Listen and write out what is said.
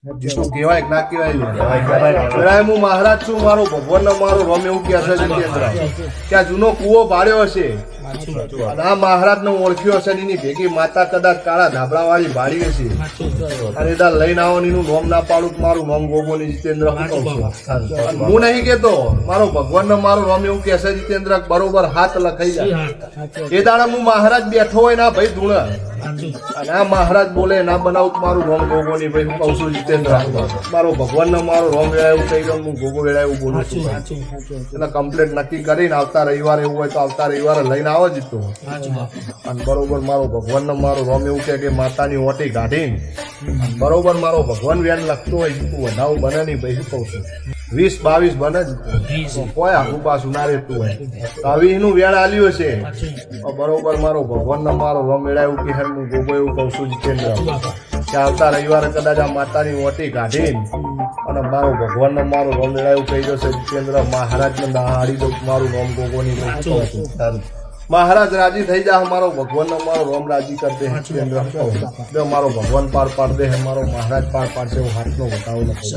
જીતું કહેવાય કે ના કહેવાય? હું મહારાજ છું, મારો ભગવાન મારો રોમ એવું કે છે જીતેન્દ્ર કે આ જૂનો કૂવો પાડ્યો હશે અને આ મહારાજ ને ઓળખ્યો હશે એની ભેગી માતા કદાચ કાળા ધાબળા વાળી ભાડી હશે અને એદા લઈને આવો એનું નોમ ના પાડું મારું નોમ ગોગોની જીતેન્દ્ર હું નહીં કેતો, મારો ભગવાન ને મારો રોમ એવું કે છે જીતેન્દ્ર બરોબર હાથ લખાઈ જાય એ દાડા હું મહારાજ બેઠો હોય ના ભાઈ ધૂણ અને આ મહારાજ બોલે ના બનાવું મારું રોમ ગોગોની ભાઈ હું કહું છું જીતેન્દ્ર મારો ભગવાન ને મારો રોમ વેળા એવું કહી દઉં હું ગોગો વેળા એવું બોલું છું એટલે કમ્પ્લેટ નક્કી કરીને આવતા રવિવારે એવું હોય તો આવતા રવિવારે લઈને આવો જીતો અને બરોબર મારો ભગવાન ને મારો રોમ એવું કે માતાની ઓટી કાઢીને બરોબર મારો ભગવાન વેણ લખતો હોય જીતું વધાવું બને નહીં ભાઈ શું કહું છું 20-22 બને જ કોઈ આખું પાછું ના રહેતું હોય તો આવી એનું વેણ આલ્યું છે બરોબર મારો ભગવાન ને મારો રોમ વેળા એવું કે હું ગોગો એવું કહું છું જીતેન્દ્ર કે આવતા રવિવારે કદાચ આ માતાની ઓટી કાઢીને અને મારો ભગવાન ને મારો રોમ વેળા એવું કહી જશે જીતેન્દ્ર મહારાજ ને હાડી દઉં મારું રોમ ગોગોની મહારાજ રાજી થઈ જાય મારો ભગવાન નો મારો રોમ રાજી કરી દે જીતેન્દ્ર મારો ભગવાન પાર પાડ દે મારો મહારાજ પાર પાડશે એવું હાથનો બતાવું નથી.